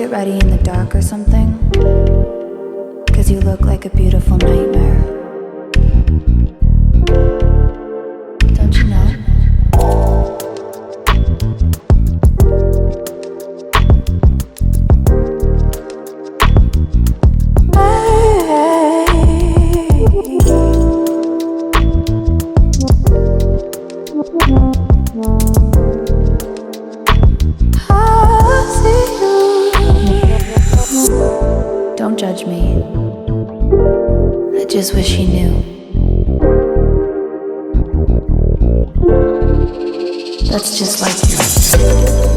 get ready in the dark or something? 'Cause you look like a beautiful nightmare. Don't you know? Don't judge me. I just wish he knew. That's just like you.